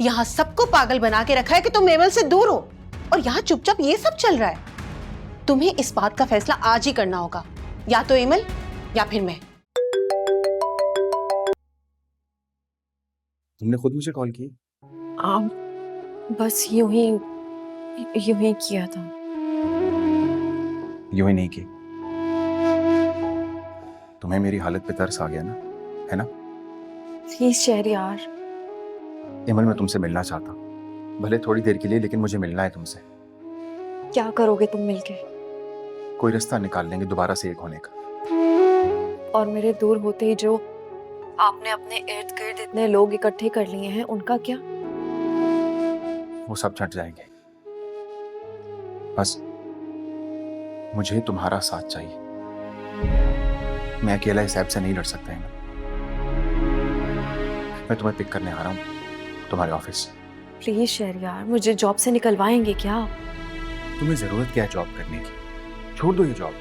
यहाँ सबको पागल बना के रखा है कि तुम एमल से दूर हो, और यहाँ चुपचाप ये सब चल रहा है। तुम्हें इस बात का फैसला आज ही करना होगा, या तो एमल या फिर मैं। तुमने खुद मुझे कॉल की? बस यूं ही किया था। यूं ही नहीं की। तुम्हें मेरी हालत पे तरस आ गया ना, है ना? प्लीज शहरयार। एमल, मैं तुमसे मिलना चाहता हूँ, भले थोड़ी देर के लिए, लेकिन मुझे मिलना है तुमसे। क्या करोगे तुम मिलके? कोई रास्ता निकाल लेंगे दोबारा से एक होने का। और मेरे दूर होते ही जो आपने अपने इर्द गिर्द इतने लोग इकट्ठे कर लिए हैं, उनका क्या? वो सब छट जाएंगे। बस मुझे तुम्हारा साथ चाहिए। मैं अकेला इस ऐप से नहीं लड़ सकता है। मैं तुम्हें पिक करने आ रहा हूँ तुम्हारे ऑफिस। प्लीज शहरयार, मुझे जॉब से निकलवाएंगे क्या? तुम्हें जरूरत क्या है जॉब करने की? छोड़ दो ये जॉब।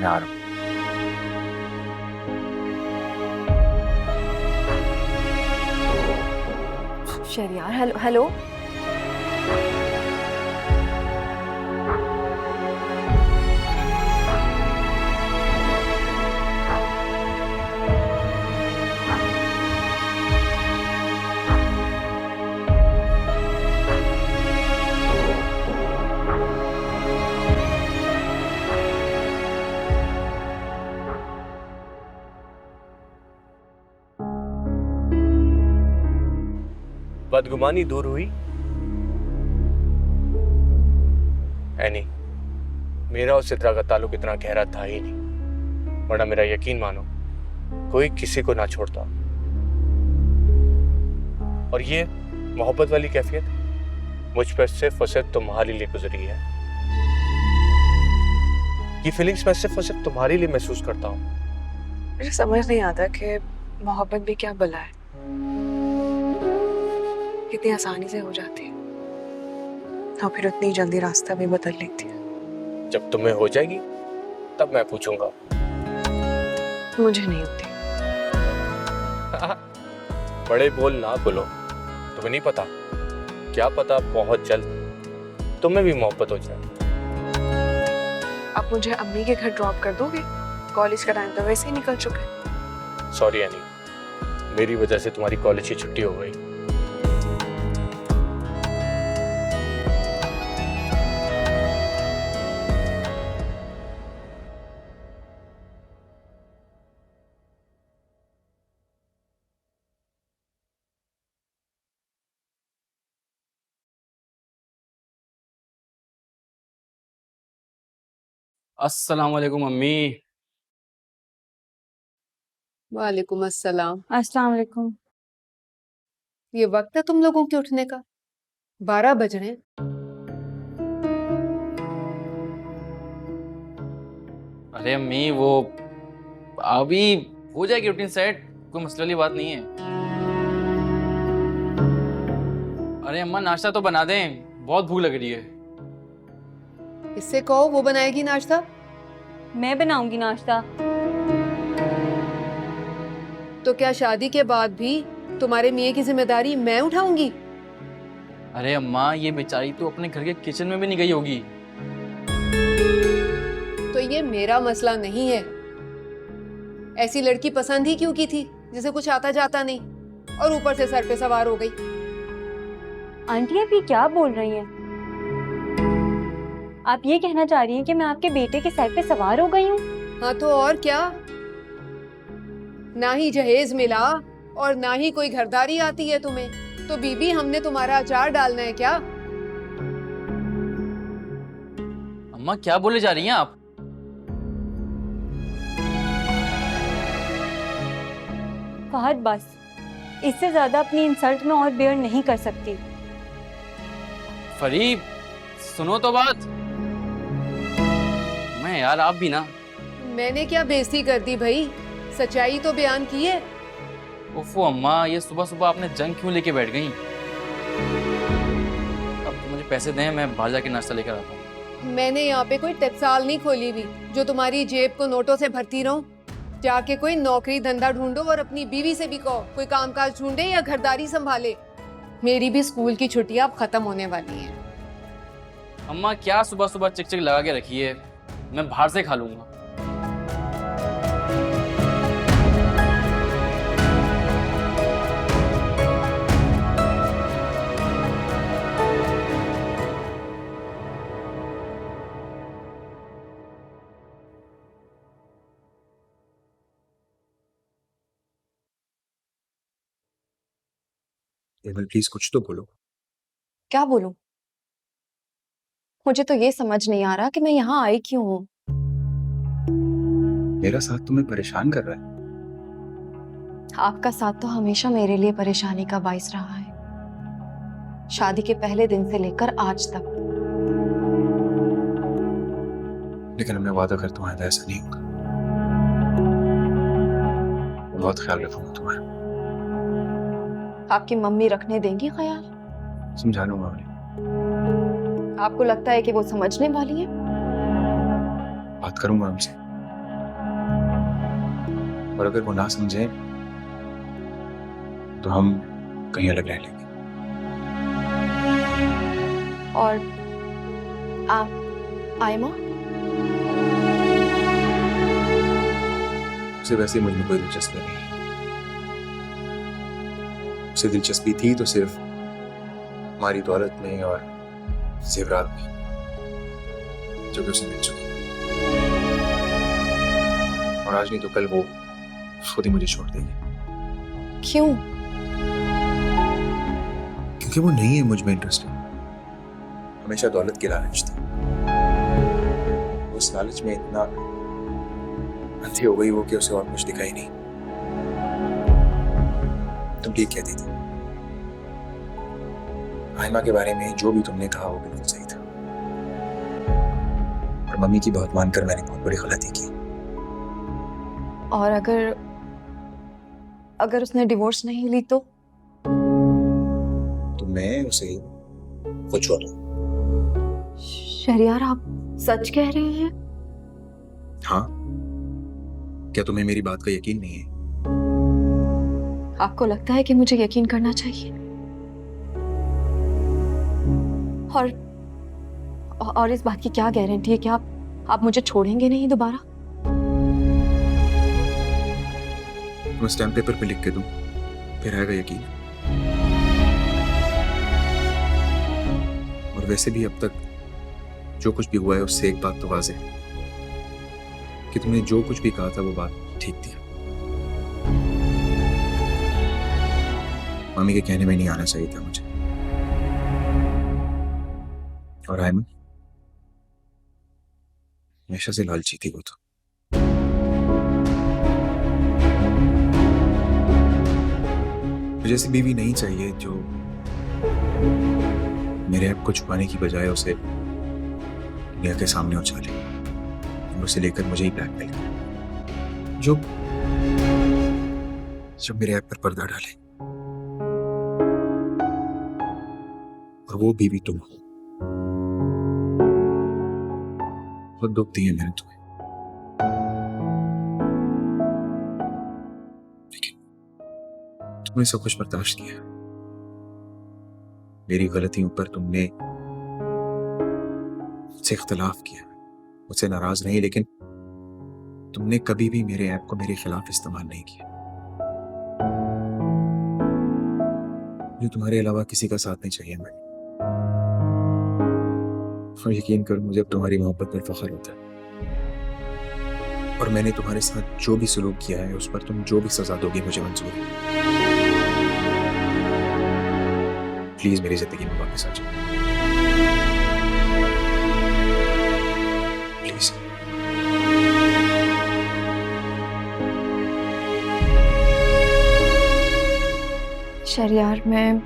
मैं आ रहा हूँ। Shahryar, hello hello. बदगुमानी दूर हुई? एनी, मेरा और सिद्रा का ताल्लुक इतना गहरा था ही नहीं, वरना मेरा यकीन मानो कोई किसी को ना छोड़ता। और ये मोहब्बत वाली कैफियत मुझ पर सिर्फ और सिर्फ तुम्हारे लिए गुजरी है। ये फीलिंग्स मैं सिर्फ और सिर्फ तुम्हारे लिए महसूस करता हूँ। मुझे समझ नहीं आता कि मोहब्बत भी क्या भला है, कितनी आसानी से हो जाती है और फिर उतनी जल्दी रास्ता भी बदल लेती है। जब तुम्हें हो जाएगी तब मैं पूछूंगा। मुझे नहीं होती। बड़े बोल ना बोलो। तुम्हें नहीं पता, क्या पता बहुत जल्द तुम्हें भी मोहब्बत हो जाए। आप मुझे अम्मी के घर ड्रॉप कर दोगे? कॉलेज का टाइम तो वैसे ही निकल चुका है। सॉरी एनी, मेरी वजह से तुम्हारी कॉलेज की छुट्टी हो गई। अस्सलाम वालेकुम अम्मी। वालेकुम अस्सलाम। अस्सलाम वालेकुम। ये वक्त है तुम लोगों के उठने का? 12 बज रहे हैं। अरे अम्मी, वो अभी हो जाएगी रूटीन सेट, कोई मसले वाली बात नहीं है। अरे अम्मा, नाश्ता तो बना दें, बहुत भूख लग रही है। इससे कहो वो बनाएगी नाश्ता। मैं बनाऊंगी नाश्ता। तो क्या शादी के बाद भी तुम्हारे मियाँ की जिम्मेदारी मैं उठाऊंगी? अरे अम्मा, ये बेचारी तो अपने घर के किचन में भी नहीं गई होगी। तो ये मेरा मसला नहीं है। ऐसी लड़की पसंद ही क्यों की थी जिसे कुछ आता जाता नहीं, और ऊपर से सर पे सवार हो गई। आंटी आप ये क्या बोल रही हैं? आप ये कहना चाह रही हैं कि मैं आपके बेटे के सर पे सवार हो गई हूँ? हाँ तो और क्या। ना ही जहेज मिला और ना ही कोई घरदारी आती है तुम्हें, तो बीबी हमने तुम्हारा अचार डालना है क्या? अम्मा, क्या बोले जा रही हैं आप? फहद बस, इससे ज्यादा अपनी इंसल्ट में और बेयर नहीं कर सकती। फरीब, सुनो तो बात। मैं यार, आप भी ना। मैंने क्या बेइज्जती कर दी भाई, सच्चाई तो बयान की है। ओफो अम्मा, ये सुबह सुबह आपने जंग क्यों लेके बैठ गई? अब तो मुझे पैसे दें, मैं बाहर जाके नाश्ता लेकर आता हूँ। मैंने यहाँ पे कोई टकसाल नहीं खोली हुई जो तुम्हारी जेब को नोटों से भरती रहूं। जाके कोई नौकरी धंधा ढूंढो और अपनी बीवी से भी कहो कोई कामकाज ढूंढे या घरदारी संभाले। मेरी भी स्कूल की छुट्टियां अब खत्म होने वाली हैं। अम्मा क्या सुबह सुबह चिक चिक लगा के रखी है, मैं बाहर से खा लूंगा। एमल प्लीज कुछ तो बोलो। क्या बोलूं? मुझे तो ये समझ नहीं आ रहा कि मैं यहाँ आई क्यों हूँ। मेरा साथ तुम्हें परेशान कर रहा है। आपका साथ तो हमेशा मेरे लिए परेशानी का बाइस रहा है, शादी के पहले दिन से लेकर आज तक। लेकिन मैं वादा करता हूँ ऐसा नहीं होगा। बहुत ख्याल रखूंगा तुम्हारा। आपकी मम्मी रखने देंगी ख्याल? समझा लूंगा उन्हें। आपको लगता है कि वो समझने वाली है? बात करूंगा उनसे, और अगर वो ना समझे तो हम कहीं अलग रह लेंगे। और आप आयमा? उसे वैसे मुझ में कोई दिलचस्पी नहीं है। उसे दिलचस्पी थी तो सिर्फ हमारी दौलत में और जेवरात में, जो कि उसे मिल चुकी। और आज नहीं तो कल वो खुद ही मुझे छोड़ देगी। क्यों? क्योंकि वो नहीं है मुझ में इंटरेस्टेड। हमेशा दौलत की लालच थी। उस लालच में इतना अंधी हो गई वो कि उसे और कुछ दिखाई नहीं। तुम ठीक कहती थी। आयमा के बारे में जो भी तुमने कहा वो बिल्कुल सही था। और मम्मी की बात मानकर मैंने बहुत बड़ी गलती की। और अगर उसने डिवोर्स नहीं ली तो मैं उसे खुद छोड़ दूं। शहरियार, आप सच कह रहे हैं? हाँ, क्या तुम्हें मेरी बात का यकीन नहीं है? आपको लगता है कि मुझे यकीन करना चाहिए? और इस बात की क्या गारंटी है कि आप मुझे छोड़ेंगे नहीं दोबारा? मैं स्टैम्प पेपर पे लिख के दूं, फिर आएगा यकीन। और वैसे भी अब तक जो कुछ भी हुआ है उससे एक बात तो वाज़ेह है कि तुमने जो कुछ भी कहा था वो बात ठीक थी। मम्मी के कहने में नहीं आना चाहिए था मुझे। और आयमन, हमेशा से लालची थी वो तो। मुझे ऐसी बीवी नहीं चाहिए जो मेरे ऐप को छुपाने की बजाय उसे दुनिया के सामने उछाले और उसे लेकर मुझे ही ब्लैकमेल करे, जो मेरे ऐप पर पर्दा डाले। और वो बीवी तुम हो। बहुत दुख दिए मैंने तुम्हें, लेकिन तुमने सब कुछ बर्दाश्त किया। मेरी गलतियों पर तुमने मुझसे इख्तलाफ किया, मुझसे नाराज नहीं, लेकिन तुमने कभी भी मेरे ऐप को मेरे खिलाफ इस्तेमाल नहीं किया। मुझे तुम्हारे अलावा किसी का साथ नहीं चाहिए मैं। और यकीन करो, मुझे अब तुम्हारी मोहब्बत पर फख्र होता है। और मैंने तुम्हारे साथ जो भी सलूक किया है उस पर तुम जो भी सजा दोगे मुझे मंजूर है। प्लीज मेरी जिंदगी में वापस आ जाओ, प्लीज। शहरियार, मैं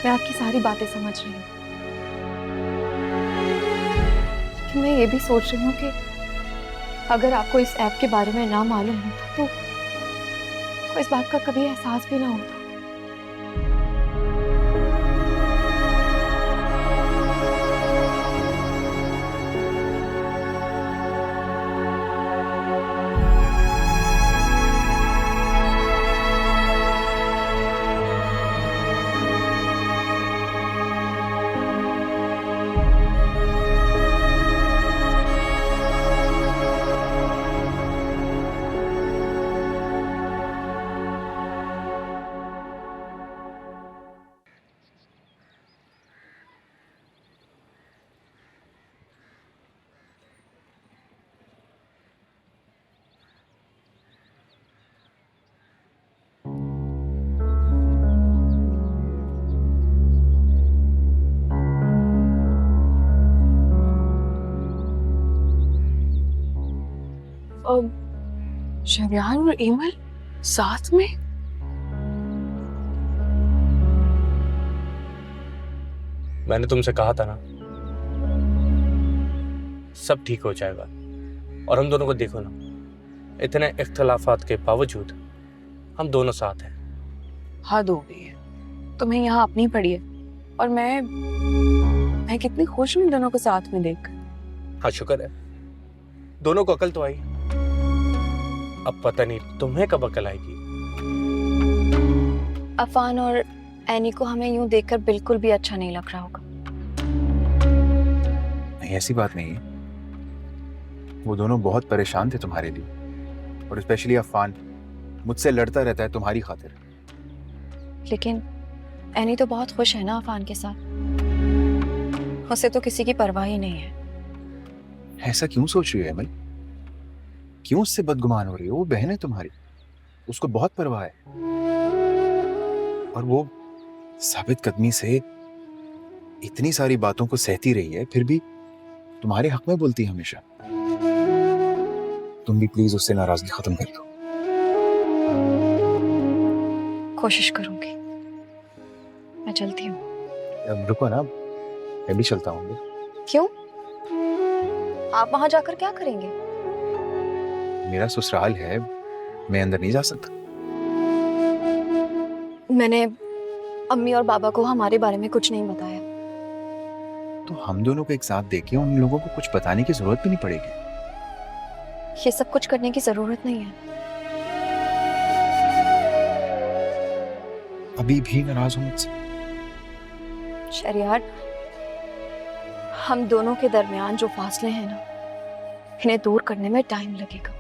आपकी सारी बातें समझ रही हूँ, लेकिन मैं ये भी सोच रही हूँ कि अगर आपको इस ऐप के बारे में ना मालूम होता तो इस बात का कभी एहसास भी ना होता। शरियार और एमल साथ में? मैंने तुमसे कहा था ना, सब ठीक हो जाएगा। और हम दोनों को देखो ना, इतने इख्तलाफात के बावजूद हम दोनों साथ हैं। हद हो गई है, तुम्हें यहाँ अपनी पड़ी है। और मैं कितनी खुश हूँ इन दोनों को साथ में देख। हाँ, शुक्र है, दोनों को अकल तो आई। अब पता नहीं तुम्हें कब अकल आएगी। अफान और एनी को हमें यूं देखकर बिल्कुल भी अच्छा नहीं लग रहा होगा। नहीं, ऐसी बात नहीं है। वो दोनों बहुत परेशान थे तुम्हारे लिए, और स्पेशली अफान मुझसे लड़ता रहता है तुम्हारी खातिर। लेकिन एनी तो बहुत खुश है ना अफान के साथ, उसे तो किसी की परवाह ही नहीं है। ऐसा क्यों सोच रही हो अमल? क्यों उससे बदगुमान हो रही हो? वो बहन है तुम्हारी, उसको बहुत परवाह है। और वो साबित कदमी से इतनी सारी बातों को सहती रही है, फिर भी तुम्हारे हक में बोलती है हमेशा। तुम भी प्लीज उससे नाराजगी खत्म कर दो। कोशिश करूंगी। मैं चलती हूँ। अब रुको ना, मैं भी चलता हूँ। क्यों? आप वहां जाकर क्या करेंगे? मेरा ससुराल है, मैं अंदर नहीं जा सकता। मैंने अम्मी और बाबा को हमारे बारे में कुछ नहीं बताया। तो हम दोनों को एक साथ देखे, उन लोगों को कुछ बताने की जरूरत भी नहीं पड़ेगी। ये सब कुछ करने की जरूरत नहीं है। अभी भी नाराज हो मुझसे? शरियार, हम दोनों के दरमियान जो फासले हैं ना, इन्हें दूर करने में टाइम लगेगा।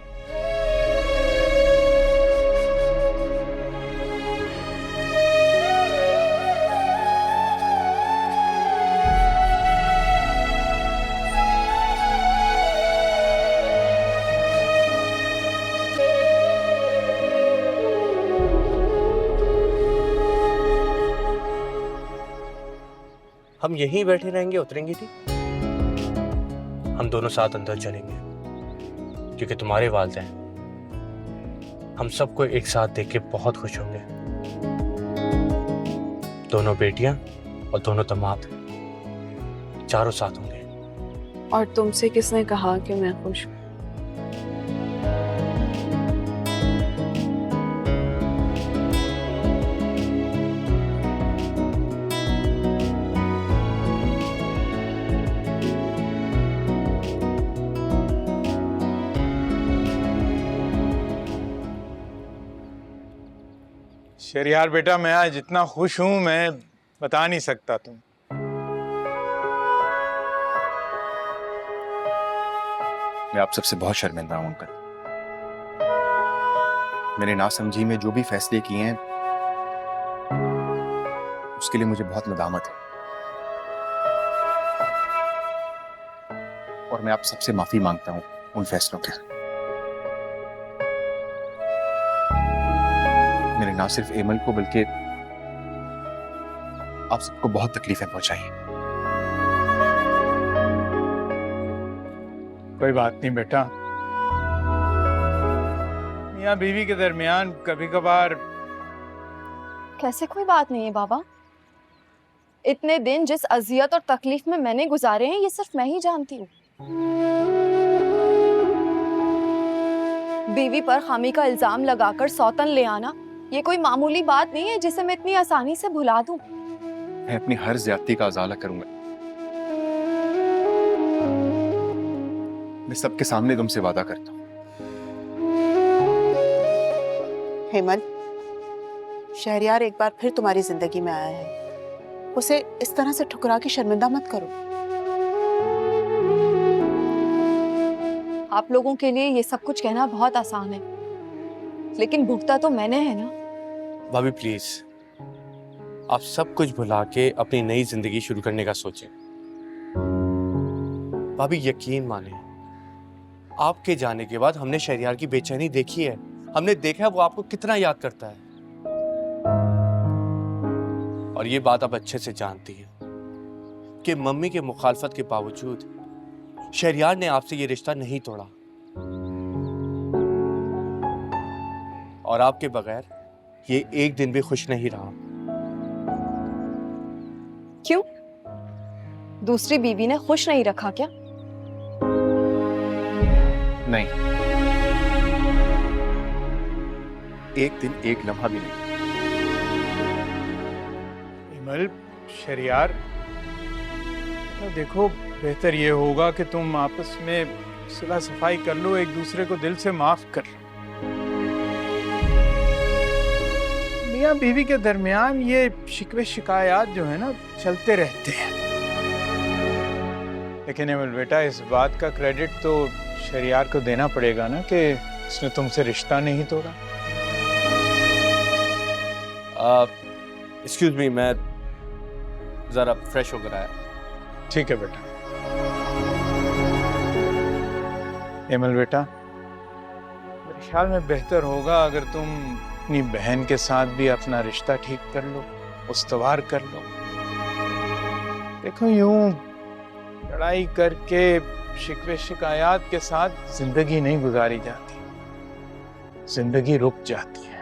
हम यहीं बैठे रहेंगे, उतरेंगे नहीं। हम दोनों साथ अंदर चलेंगे, क्योंकि तुम्हारे वालिदैन हम सबको एक साथ देख के बहुत खुश होंगे। दोनों बेटियां और दोनों दामाद चारों साथ होंगे। और तुमसे किसने कहा कि मैं खुश हूँ? शरियार बेटा, मैं आज इतना खुश हूं, मैं बता नहीं सकता तुम। मैं आप सबसे बहुत शर्मिंदा हूं अंकल। मैंने नासमझी में जो भी फैसले किए हैं, उसके लिए मुझे बहुत नदामत है। और मैं आप सबसे माफी मांगता हूं उन फैसलों के। मैंने ना सिर्फ एमल को बल्कि आप सबको बहुत तकलीफें पहुंचाई। कोई बात नहीं बेटा, मियां बीवी के दरमियान कभी कभार। कैसे कोई बात नहीं है बाबा? इतने दिन जिस अजियत और तकलीफ में मैंने गुजारे हैं, ये सिर्फ मैं ही जानती हूँ। बीवी पर खामी का इल्जाम लगाकर सौतन ले आना, ये कोई मामूली बात नहीं है जिसे मैं इतनी आसानी से भुला दूं। मैं अपनी हर ज्यादती का अजाला करूंगा। मैं सबके सामने तुमसे वादा करता हूं। हेमल, शहरयार एक बार फिर तुम्हारी जिंदगी में आया है, उसे इस तरह से ठुकरा के शर्मिंदा मत करो। आप लोगों के लिए ये सब कुछ कहना बहुत आसान है, लेकिन भुगता तो मैंने है ना। भाभी प्लीज, आप सब कुछ भुला के अपनी नई जिंदगी शुरू करने का सोचें। भाभी यकीन माने, आपके जाने के बाद हमने शहरयार की बेचैनी देखी है। हमने देखा है वो आपको कितना याद करता है। और ये बात आप अच्छे से जानती हैं कि मम्मी के मुखालफत के बावजूद शहरयार ने आपसे ये रिश्ता नहीं तोड़ा। और आपके बगैर ये एक दिन भी खुश नहीं रहा। क्यों? दूसरी बीवी ने खुश नहीं रखा क्या? नहीं, एक दिन एक लम्हा भी नहीं। इमल, शहरयार, तो देखो बेहतर ये होगा कि तुम आपस में सुलह सफाई कर लो, एक दूसरे को दिल से माफ कर लो। मियाँ बीवी के दरमियान ये शिकवे शिकायत जो है ना चलते रहते हैं। लेकिन इमल बेटा, इस बात का क्रेडिट तो शहरयार को देना पड़ेगा ना कि उसने तुमसे रिश्ता नहीं तोड़ा। एक्सक्यूज मी, मैं जरा फ्रेश होकर आया। ठीक है बेटा। इमल बेटा, मेरे ख्याल में बेहतर होगा अगर तुम अपनी बहन के साथ भी अपना रिश्ता ठीक कर लो, उस्तवार कर लो। देखो, यूं लड़ाई करके शिकवे शिकायत के साथ जिंदगी नहीं गुजारी जाती, जिंदगी रुक जाती है।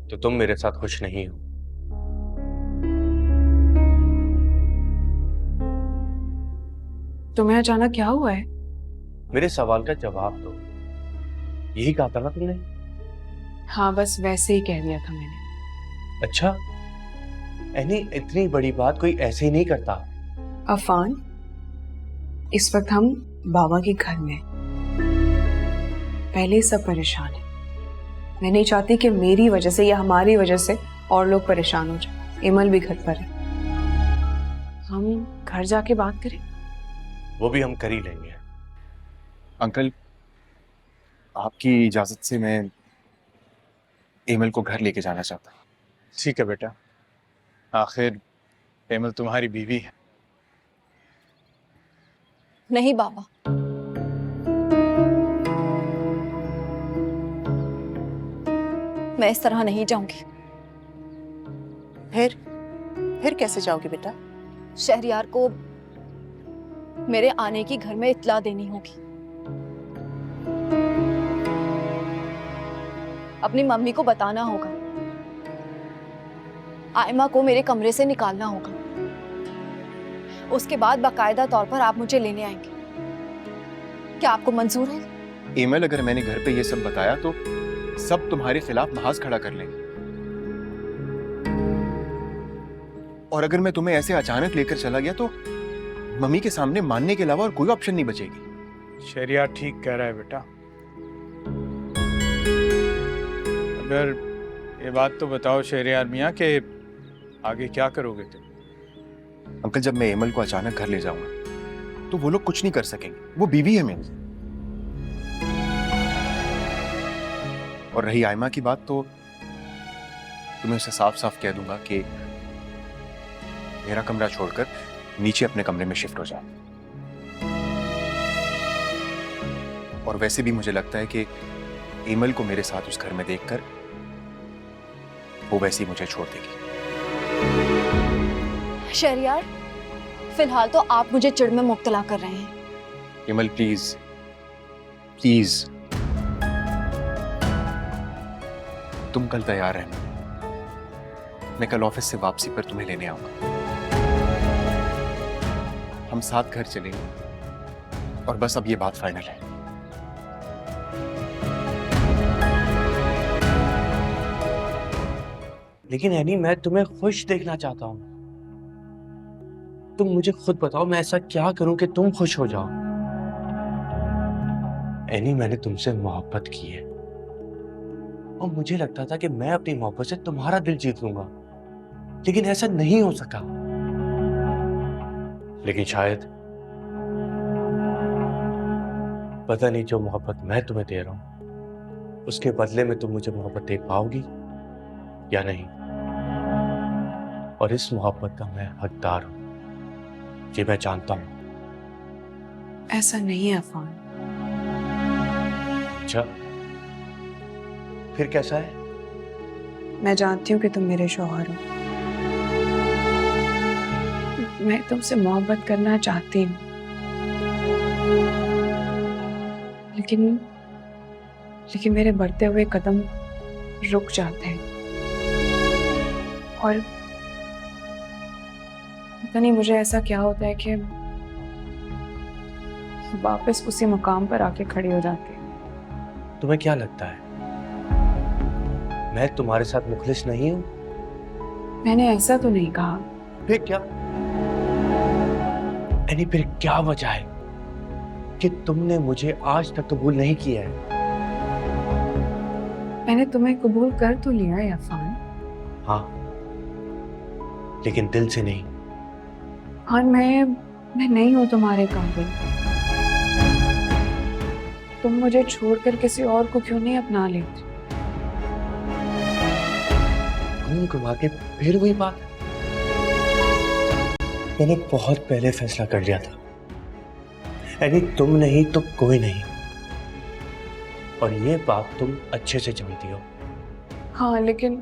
तो तुम मेरे साथ खुश नहीं हो? तुम्हें अचानक क्या हुआ है? मेरे सवाल का जवाब दो। यही कहा था ना तुमने? हाँ, बस वैसे ही कह दिया था मैंने। अच्छा, यानी इतनी बड़ी बात कोई ऐसे ही नहीं करता। अफान, इस वक्त हम बाबा के घर में हैं। पहले ही सब परेशान हैं। मैं नहीं चाहती कि मेरी वजह से या हमारी वजह से और लोग परेशान हो जाए। इमल भी घर पर है। हम घर जाके बात करें? वो भी हम कर ही लेंगे। अंकल, आपकी इजाजत से मैं एमल को घर लेके जाना चाहता हूँ। ठीक है बेटा, आखिर एमल तुम्हारी बीवी है। नहीं बाबा, मैं इस तरह नहीं जाऊंगी। फिर कैसे जाओगी बेटा? शहरयार को मेरे आने की घर में इत्तला देनी होगी। अपनी मम्मी को बताना होगा। आयमा को मेरे कमरे से निकालना होगा। उसके बाद बाकायदा तौर पर आप मुझे लेने आएंगे। क्या आपको मंजूर है? एमल, अगर मैंने घर पे ये सब बताया तो सब तुम्हारे खिलाफ महाज खड़ा कर लेंगे। और अगर मैं तुम्हें ऐसे अचानक लेकर चला गया तो मम्मी के सामने मानने के अलावा और कोई ऑप्शन नहीं बचेगी। शहरयार ठीक कह रहा है बेटा। अगर ये बात तो बताओ शहरयार मियाँ कि आगे क्या करोगे तुम? अंकल, जब मैं एमल को अचानक घर ले जाऊंगा तो वो लोग कुछ नहीं कर सकेंगे। वो बीवी है मेरी। और रही आयमा की बात, तो तुम्हें उसे साफ साफ कह दूंगा कि मेरा कमरा छोड़कर नीचे अपने कमरे में शिफ्ट हो जाए। और वैसे भी मुझे लगता है कि एमल को मेरे साथ उस घर में देखकर वो वैसे ही मुझे छोड़ देगी। शहरयार, फिलहाल तो आप मुझे चिढ़ में मुब्तला कर रहे हैं। एमल, प्लीज प्लीज, तुम कल तैयार रहना। मैं कल ऑफिस से वापसी पर तुम्हें लेने आऊंगा। हम साथ घर चलेंगे। और बस अब ये बात फाइनल है। लेकिन एनी, मैं तुम्हें खुश देखना चाहता हूँ। तुम मुझे खुद बताओ, मैं ऐसा क्या करूं कि तुम खुश हो जाओ? एनी, मैंने तुमसे मोहब्बत की है और मुझे लगता था कि मैं अपनी मोहब्बत से तुम्हारा दिल जीत लूंगा, लेकिन ऐसा नहीं हो सका। लेकिन शायद, पता नहीं, जो मोहब्बत मैं तुम्हें दे रहा हूं उसके बदले में तुम मुझे मोहब्बत दे पाओगी या नहीं। और इस मोहब्बत का मैं हकदार हूं, ये मैं जानता हूं। ऐसा नहीं है अफान। अच्छा, फिर कैसा है? मैं जानती हूँ कि तुम मेरे शौहर हो। मैं तुमसे मोहब्बत करना चाहती हूँ, लेकिन लेकिन मेरे बढ़ते हुए कदम रुक जाते हैं और पता नहीं मुझे ऐसा क्या होता है कि वापस उसी मुकाम पर आके खड़ी हो जाती है। तुम्हें क्या लगता है मैं तुम्हारे साथ मुखलिस नहीं हूं? मैंने ऐसा तो नहीं कहा। फिर क्या? यानी फिर क्या वजह है कि तुमने मुझे आज तक कबूल नहीं किया है? मैंने तुम्हें कबूल कर तो लिया है अफान। हाँ, लेकिन दिल से नहीं। हाँ, मैं नहीं हूं तुम्हारे काबिल। तुम मुझे छोड़कर किसी और को क्यों नहीं अपना लेते? घुमा के फिर वही बात। मैंने बहुत पहले फैसला कर लिया था, यानी तुम नहीं तो कोई नहीं, और ये बात तुम अच्छे से जानती हो। हाँ, लेकिन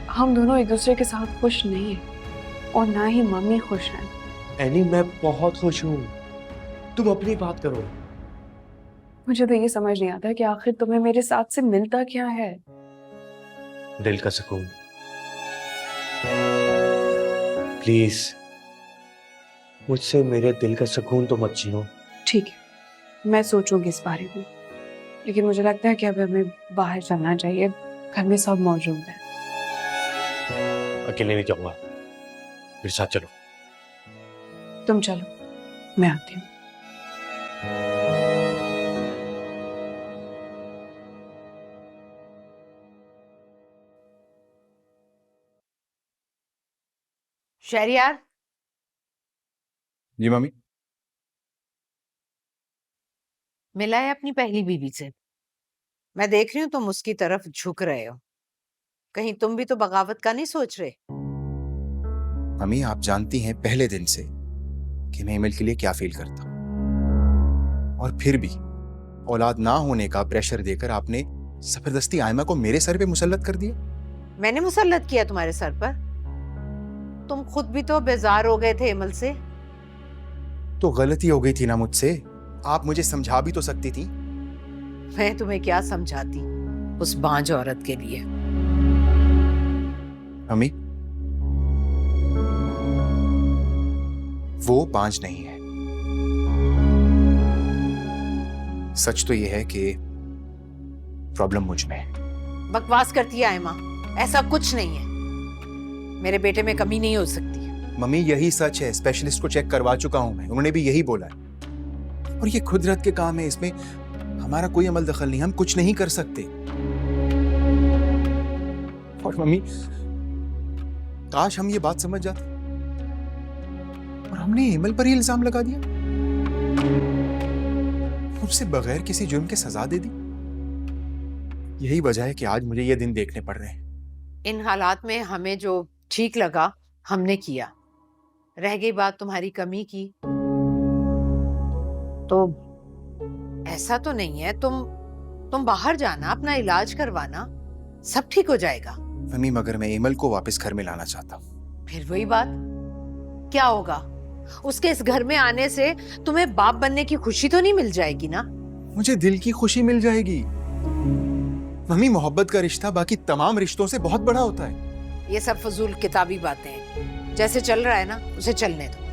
हम दोनों एक दूसरे के साथ खुश नहीं हैं और ना ही मम्मी खुश हैं। एनी, मैं बहुत खुश हूँ। तुम अपनी बात करो। मुझे तो ये समझ नहीं आता कि आखिर तुम्हें मेरे साथ से मिलता क्या है। दिल का सुकून। प्लीज मुझसे मेरे दिल का सुकून तो मत छीनो। ठीक है, मैं सोचूंगी इस बारे में, लेकिन मुझे लगता है कि अब हमें बाहर चलना चाहिए। घर में सब मौजूद हैं। अकेले नहीं जाऊंगा, मेरे साथ चलो। तुम चलो, मैं आती हूँ। शहरियार, जी मम्मी। मिला है अपनी पहली बीवी से? मैं देख रही हूँ तुम उसकी तरफ झुक रहे हो। कहीं तुम भी तो बगावत का नहीं सोच रहे? मम्मी, आप जानती हैं पहले दिन से कि मैं एमएल के लिए क्या फील करता हूं, और फिर भी औलाद ना होने का प्रेशर देकर आपने जबरदस्ती आयमा को मेरे सर पे मुसल्लत कर दिया। मैंने मुसल्लत किया तुम्हारे सर पर? तुम खुद भी तो बेजार हो गए थे एमल से। तो गलती हो गई थी ना मुझसे, आप मुझे समझा भी तो सकती थी। मैं तुम्हें क्या समझाती उस बांझ औरत के लिए। मम्मी, वो बांझ नहीं है। सच तो ये है कि प्रॉब्लम मुझ में है। बकवास करती है आयमा, ऐसा कुछ नहीं है। मेरे बेटे में कमी नहीं हो सकती। मम्मी, यही सच है। स्पेशलिस्ट को चेक करवा चुका हूं मैं, उन्होंने भी यही बोला है। और ये खुदरत के काम है, इसमें हमारा कोई अमल दखल नहीं, हम कुछ नहीं कर सकते। और मम्मी, काश हम ये बात समझ जाते, और हमने एमल पर ही इल्जाम लगा दिया, उससे बगैर किसी जुर्म के सजा दे दी। यही वजह है कि आज मुझे ये दिन देखने पड़ रहे हैं। इन हालात में हमें जो ठीक लगा हमने किया। रह गई बात तुम्हारी कमी की, तो ऐसा तो नहीं है, तुम बाहर जाना, अपना इलाज करवाना, सब ठीक हो जाएगा। मम्मी, मगर मैं एमल को वापस घर में लाना चाहता हूँ। फिर वही बात, क्या होगा? उसके इस घर में आने से तुम्हें बाप बनने की खुशी तो नहीं मिल जाएगी ना? मुझे दिल की खुशी मिल जाएगी। मम्मी, मोहब्बत का रिश्ता बाकी तमाम रिश्तों से बहुत बड़ा होता है। ये सब फजूल किताबी बातें हैं। जैसे चल रहा है ना, उसे चलने दो।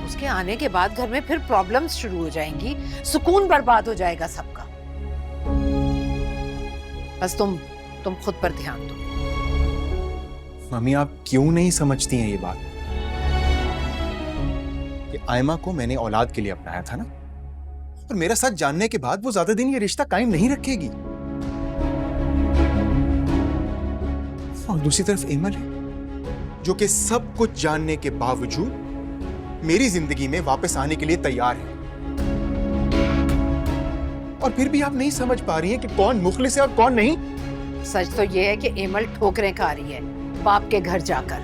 उसके आने के बाद घर में फिर प्रॉब्लम्स शुरू हो जाएंगी, सुकून बर्बाद हो जाएगा सबका। बस तुम खुद पर ध्यान दो। मम्मी, आप क्यों नहीं समझती हैं ये बात कि आयमा को मैंने औलाद के लिए अपनाया था ना, और मेरा सच जानने के बाद वो ज्यादा दिन ये रिश्ता कायम नहीं रखेगी। और दूसरी तरफ एमल है, जो कि सब कुछ जानने के बावजूद मेरी जिंदगी में वापस आने के लिए तैयार है। और फिर भी आप नहीं समझ पा रही हैं कि कौन मुखलिस है और कौन नहीं। सच तो ये है कि एमल ठोकरें खा रही है बाप के घर जाकर।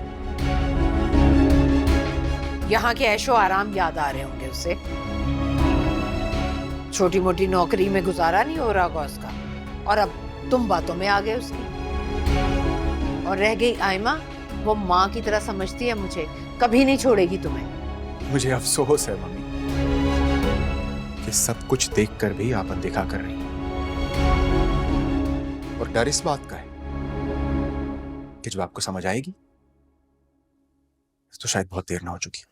यहाँ के ऐशो आराम याद आ रहे होंगे उसे। छोटी मोटी नौकरी में गुजारा नहीं हो रहा होगा उसका, और अब तुम बातों में आ गए उसकी। और रह गई आयमा, वो माँ की तरह समझती है मुझे, कभी नहीं छोड़ेगी तुम्हें। मुझे अफसोस है मम्मी, ये सब कुछ देखकर भी आप अनदेखा कर रही हैं। और डर इस बात का है कि जब आपको समझ आएगी तो शायद बहुत देर ना हो चुकी।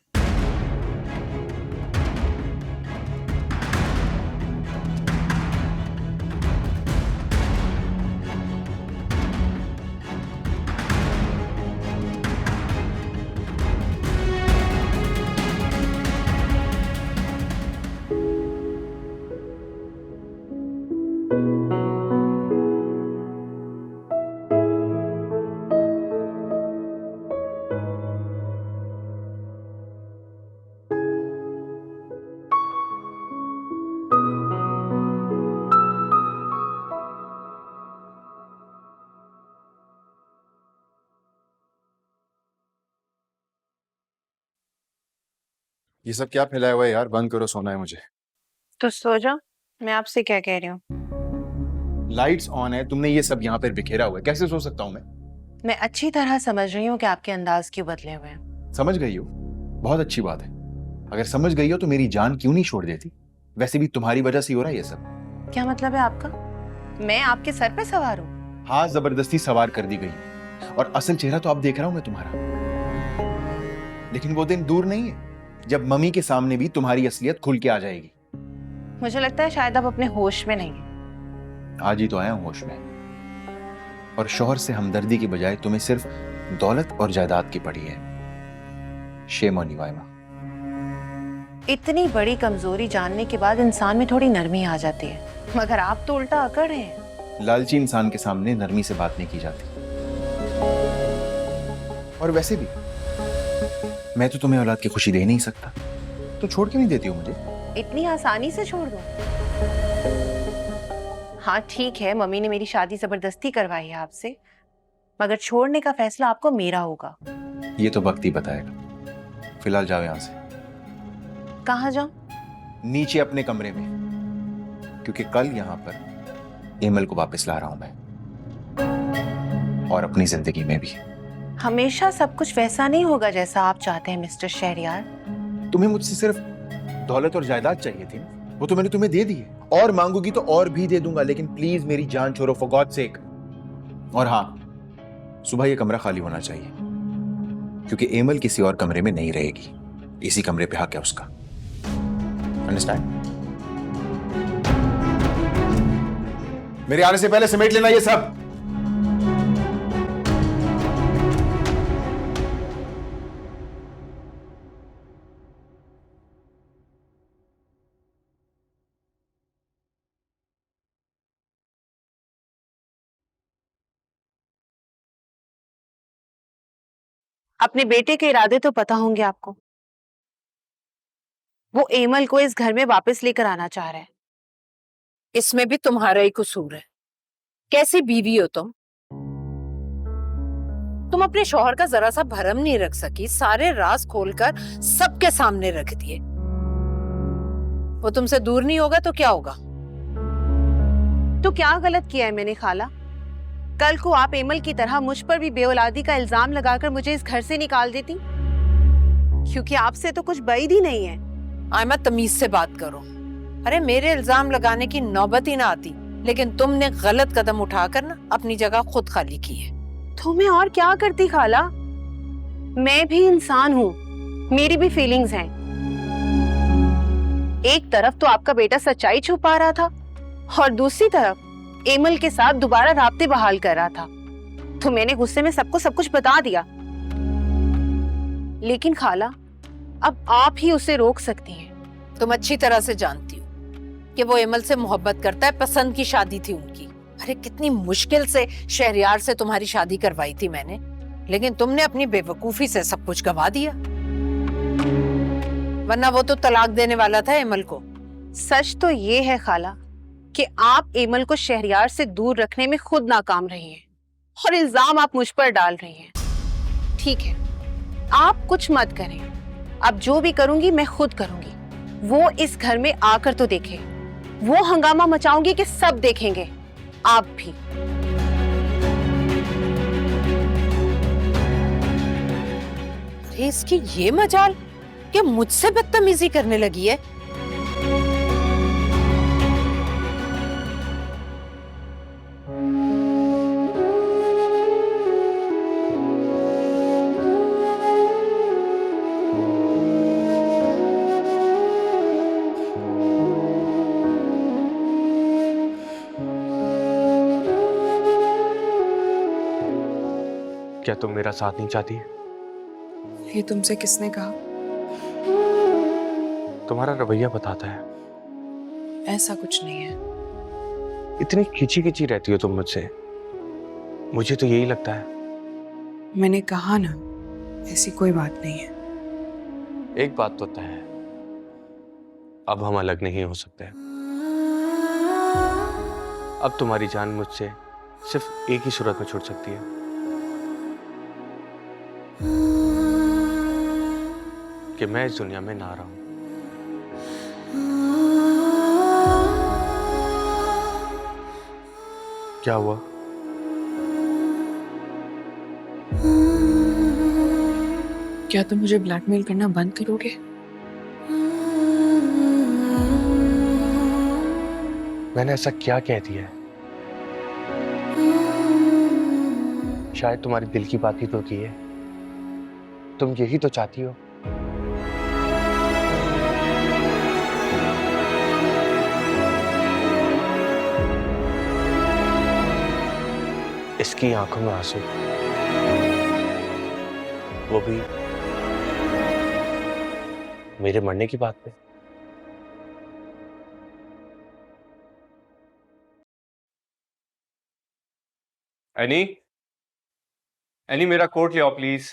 ये सब क्या फैलाया हुआ है यार? बंद करो, सोना है मुझे। तो सो जाओ, मैं आपसे क्या कह रही हूँ। लाइट्स ऑन है, तुमने ये सब यहाँ पर बिखेरा हुआ है, कैसे सो सकता हूँ मैं? मैं अच्छी तरह समझ रही हूँ कि आपके अंदाज क्यों बदले हुए हैं। समझ गई हो? बहुत अच्छी बात है। अगर समझ गई हो तो मेरी जान क्यों नहीं छोड़ देती? वैसे भी तुम्हारी वजह से ही हो रहा है ये सब। क्या मतलब है आपका? मैं आपके सर पे सवार हूँ? हाँ, जबरदस्ती सवार कर दी गई और असल चेहरा तो अब देख रहा हूं मैं तुम्हारा। लेकिन वो दिन दूर नहीं है जब मम्मी के सामने भी तुम्हारी असलियत खुल के आ जाएगी। मुझे लगता है शायद आप अपने होश में नहीं हैं। आज ही तो आया हूं होश में, और शौहर से हमदर्दी की बजाय तुम्हें सिर्फ दौलत और जायदाद की पड़ी है। Shame on you Aima. इतनी बड़ी कमजोरी जानने के बाद इंसान में थोड़ी नरमी आ जाती है, मगर आप तो उल्टा अकड़ रहे हैं। लालची इंसान के सामने नरमी से बात नहीं की जाती। और वैसे भी मैं तो तुम्हें औलाद की खुशी दे नहीं सकता, तो छोड़ के नहीं देती हो मुझे? इतनी आसानी से छोड़ दो? हाँ ठीक है, मम्मी ने मेरी शादी जबरदस्ती करवाई है आपसे, मगर छोड़ने का फैसला आपको मेरा होगा। ये तो वक्त ही बताएगा। फिलहाल जाओ यहां से। कहाँ जाऊं? नीचे अपने कमरे में, क्योंकि कल यहां पर एमल को वापस ला रहा हूं मैं, और अपनी जिंदगी में भी। हमेशा सब कुछ वैसा नहीं होगा जैसा आप चाहते हैं मिस्टर शहरयार। तुम्हें मुझसे सिर्फ दौलत और जायदाद चाहिए थी, वो तो मैंने तुम्हें दे दी है, और मांगोगी तो और भी दे दूंगा, लेकिन प्लीज मेरी जान छोड़ो फॉर गॉड सेक। और हाँ, सुबह ये कमरा खाली होना चाहिए, क्योंकि एमल किसी और कमरे में नहीं रहेगी, इसी कमरे पे हक है उसका। अंडरस्टैंड? मेरे आने से पहले समेट लेना ये सब। अपने बेटे के इरादे तो पता होंगे आपको। वो एमल को इस घर में वापस लेकर आना चाह रहा है। इसमें भी तुम्हारा ही कसूर है। कैसी बीवी हो तुम? तुम अपने शौहर का जरा सा भरम नहीं रख सकी, सारे राज खोलकर सबके सामने रख दिए। वो तुमसे दूर नहीं होगा तो क्या होगा? तो क्या गलत किया है मैंने खाला? कल को आप एमल की तरह मुझ पर भी बेऔलादी का इल्जाम लगाकर मुझे इस घर से निकाल देती, क्योंकि आपसे तो कुछ बैद ही नहीं है। आयमा, तमीज से बात करो। अरे मेरे इल्जाम लगाने की नौबत ही ना आती, लेकिन तुमने गलत कदम उठाकर ना अपनी जगह खुद खाली की है। तो मैं और क्या करती खाला? मैं भी इंसान हूँ, मेरी भी फीलिंग्स हैं। एक तरफ तो आपका बेटा सच्चाई छुपा रहा था, और दूसरी तरफ एमल के साथ दोबारा राब्ते बहाल कर रहा था, तो मैंने गुस्से में सबको सब कुछ बता दिया। लेकिन खाला, अब आप ही उसे रोक सकती हैं। तुम अच्छी तरह से जानती हो कि वो एमल से मोहब्बत करता है, पसंद की शादी थी उनकी। अरे कितनी मुश्किल से शहरयार से तुम्हारी शादी करवाई थी मैंने, लेकिन तुमने अपनी बेवकूफी से सब कुछ गवा दिया। वरना वो तो तलाक देने वाला था एमल को। सच तो ये है खाला कि आप एमल को शहरयार से दूर रखने में खुद नाकाम रही हैं, और इल्जाम आप मुझ पर डाल रही हैं। ठीक है, आप कुछ मत करें, अब जो भी करूंगी मैं खुद करूंगी। वो इस घर में आकर तो देखे, वो हंगामा मचाऊंगी कि सब देखेंगे, आप भी। अरे इसकी ये मजाल कि मुझसे बदतमीजी करने लगी है। क्या तुम मेरा साथ नहीं चाहती? ये तुमसे किसने कहा? तुम्हारा रवैया बताता है। ऐसा कुछ नहीं है। इतनी खिंची खिंची रहती हो तुम मुझसे, मुझे तो यही लगता है। मैंने कहा ना, ऐसी कोई बात नहीं है। एक बात तो तय है, अब हम अलग नहीं हो सकते। अब तुम्हारी जान मुझसे सिर्फ एक ही सूरत में छूट सकती है, कि मैं इस दुनिया में ना रहूं। क्या हुआ? क्या तुम मुझे ब्लैकमेल करना बंद करोगे? मैंने ऐसा क्या कह दिया है? शायद तुम्हारे दिल की बात ही तो की है। तुम यही तो चाहती हो। इसकी आंखों में आंसू, वो भी मेरे मरने की बात पे। एनी, एनी मेरा कोट ले आओ प्लीज।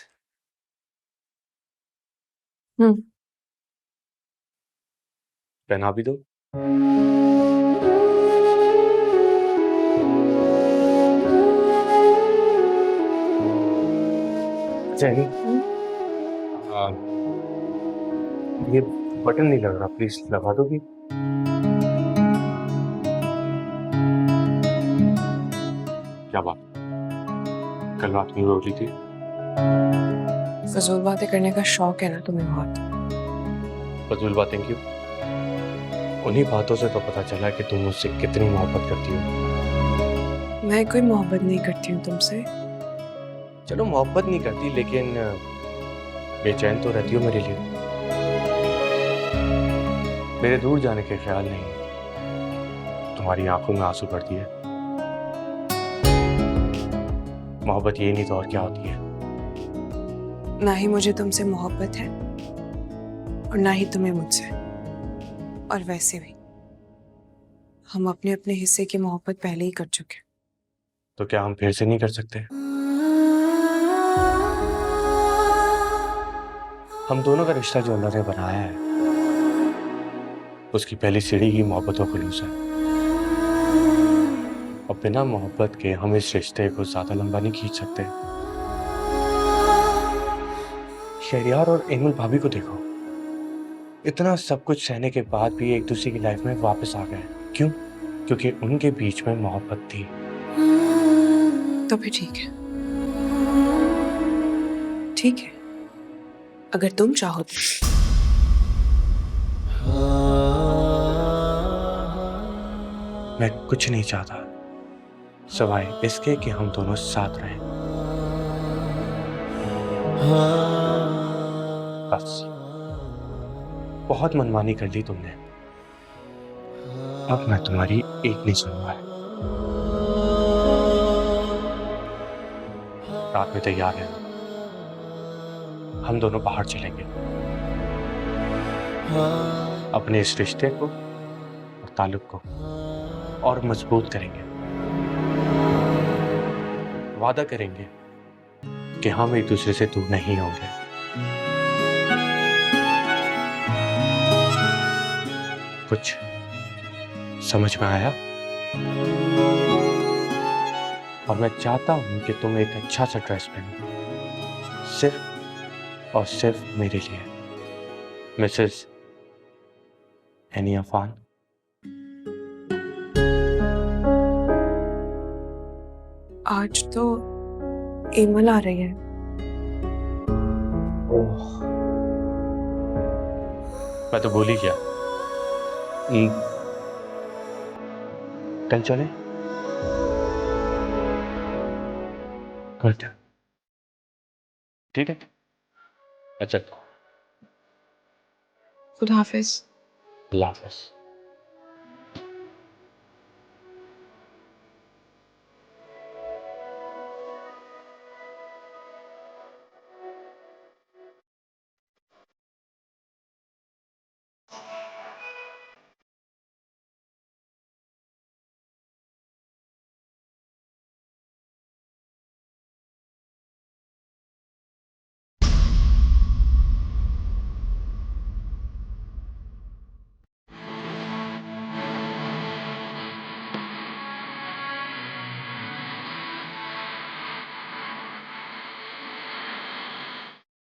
पहना भी दो। अच्छा एनी, ये बटन नहीं लग रहा, प्लीज लगा दो भी। क्या बात, कल रात में रो रही थी? फजूल बातें करने का शौक है ना तुम्हें बहुत। फजूल बातें क्यों? उन्हीं बातों से तो पता चला कि तुम मुझसे कितनी मोहब्बत करती हो। मैं कोई मोहब्बत नहीं करती हूँ तुमसे। चलो मोहब्बत नहीं करती, लेकिन बेचैन तो रहती हो मेरे लिए। मेरे दूर जाने के ख्याल नहीं, तुम्हारी आंखों में आंसू भरती है। मोहब्बत ये नहीं तो और क्या होती है? ना ही मुझे तुमसे मोहब्बत है और ना ही तुम्हें मुझसे। और वैसे भी हम अपने अपने हिस्से की मोहब्बत पहले ही कर चुके। तो क्या हम फिर से नहीं कर सकते? हम दोनों का रिश्ता जो अल्लाह ने बनाया है, उसकी पहली सीढ़ी ही मोहब्बत और खुलूस है। और बिना मोहब्बत के हम इस रिश्ते को ज्यादा लंबा नहीं खींच सकते। शहरियार और एमल भाभी को देखो, इतना सब कुछ सहने के बाद भी एक दूसरे की लाइफ में वापस आ गए। क्यों? क्योंकि उनके बीच में मोहब्बत थी। तो फिर ठीक है, ठीक है, अगर तुम चाहो तो। मैं कुछ नहीं चाहता सिवाय इसके कि हम दोनों साथ रहें। बस बहुत मनमानी कर ली तुमने, अब मैं तुम्हारी एक नहीं सुनूंगा। रात में तैयार है, हम दोनों बाहर चलेंगे, अपने इस रिश्ते को और ताल्लुक को और मजबूत करेंगे। वादा करेंगे कि हम एक दूसरे से दूर नहीं होंगे। कुछ समझ में आया? और मैं चाहता हूं कि तुम एक अच्छा सा ड्रेस पहनो, सिर्फ और सिर्फ मेरे लिए, मिसेस एनी अफान। आज तो एमल आ रही है। ओह, मैं तो भूल ही गया। कल चले? गुड, ठीक है। अच्छा, खुदा हाफिज। अल्लाह हाफिज।